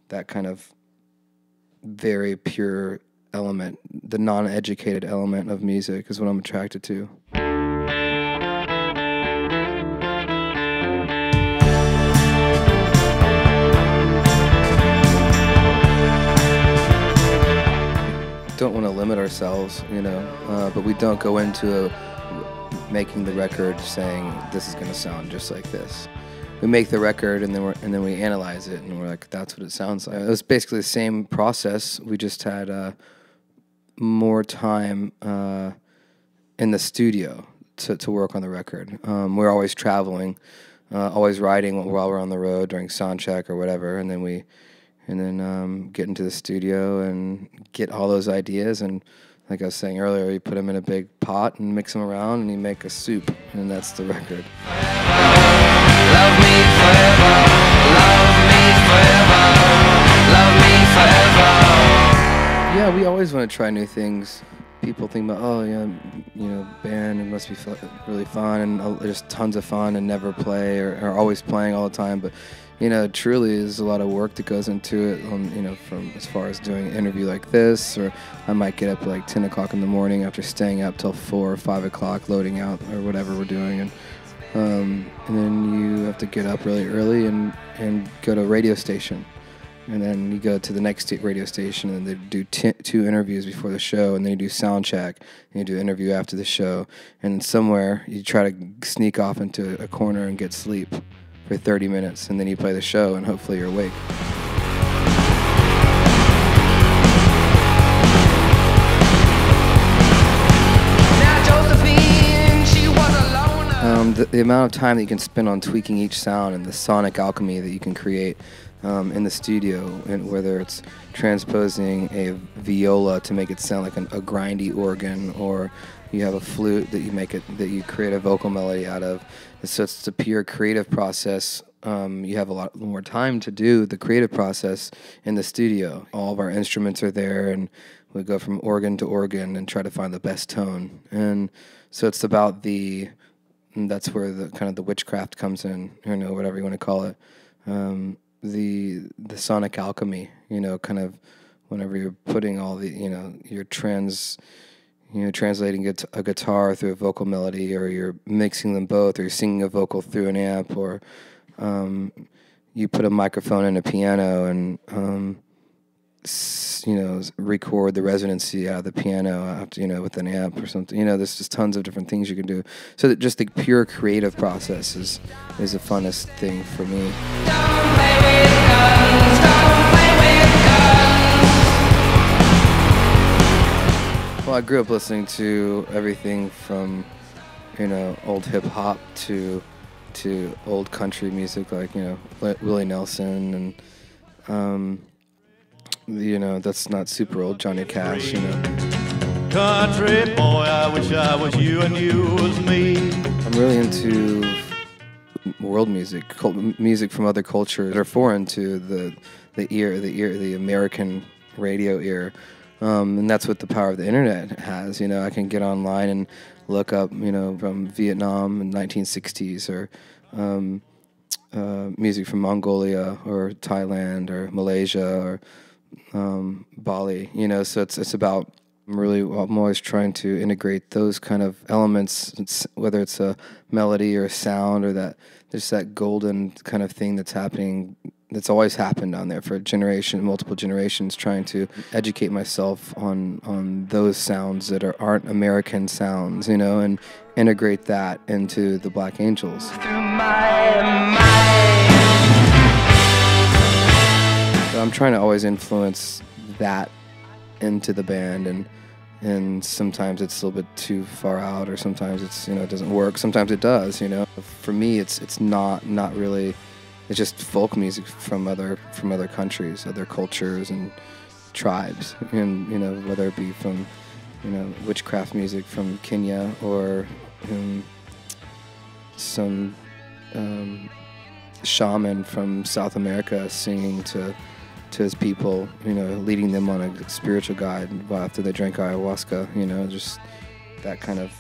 that kind of very pure element, the non-educated element of music is what I'm attracted to. Don't want to limit ourselves, but we don't go into making the record saying this is going to sound just like this. We make the record and then we analyze it and we're like, that's what it sounds like. It was basically the same process. We just had more time in the studio to work on the record. We're always traveling, always writing while we're on the road during sound check or whatever, and then get into the studio and get all those ideas. And like I was saying earlier, you put them in a big pot and mix them around and you make a soup, and that's the record. Love me forever, love me forever, love me forever. Yeah, we always want to try new things. People think about, oh yeah, band, it must be really fun, and there's tons of fun and never play or always playing all the time. But truly there's a lot of work that goes into it. From as far as doing an interview like this, or I might get up at like 10 o'clock in the morning after staying up till 4 or 5 o'clock loading out or whatever we're doing, and then you have to get up really early and go to a radio station. And then you go to the next radio station and they do 2 interviews before the show, and then you do sound check, and you do an interview after the show. And somewhere you try to sneak off into a corner and get sleep for 30 minutes, and then you play the show and hopefully you're awake. The amount of time that you can spend on tweaking each sound and the sonic alchemy that you can create in the studio, and whether it's transposing a viola to make it sound like a grindy organ, or you have a flute that you create a vocal melody out of. So it's a pure creative process. You have a lot more time to do the creative process in the studio. All of our instruments are there, and we go from organ to organ and try to find the best tone. And so it's about that's where the kind of the witchcraft comes in, whatever you want to call it. The sonic alchemy, kind of whenever you're putting all the, you're translating a guitar through a vocal melody, or you're mixing them both, or you're singing a vocal through an amp, or you put a microphone in a piano and record the resonancy out of the piano, with an amp or something. There's just tons of different things you can do. So that just the pure creative process is the funnest thing for me. Don't play with guns, don't play with guns. Well, I grew up listening to everything from, old hip hop to old country music, like, Willie Nelson, and that's not super old, Johnny Cash, Country boy, I wish I was you and you was me. I'm really into world music, music from other cultures that are foreign to the American radio ear. And that's what the power of the internet has. I can get online and look up, from Vietnam in the 1960s, or music from Mongolia or Thailand or Malaysia or Bali. So it's about I'm always trying to integrate those kind of elements, whether it's a melody or a sound, or there's that golden kind of thing that's happening, that's always happened on there for multiple generations, trying to educate myself on those sounds that aren't American sounds, and integrate that into the Black Angels. Through my So I'm trying to always influence that into the band, and sometimes it's a little bit too far out, or sometimes it's it doesn't work. Sometimes it does. For me, it's not really. It's just folk music from other countries, other cultures and tribes, and whether it be from witchcraft music from Kenya, or some shaman from South America singing to his people, leading them on a spiritual guide after they drank ayahuasca, just that kind of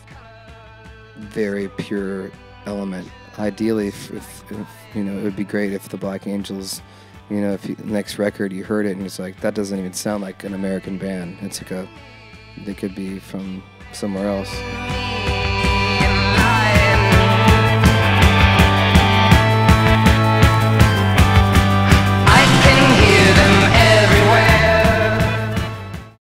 very pure element. Ideally, if it would be great if the Black Angels You know, if next record you heard it and it's like, that doesn't even sound like an American band. It's like they could be from somewhere else.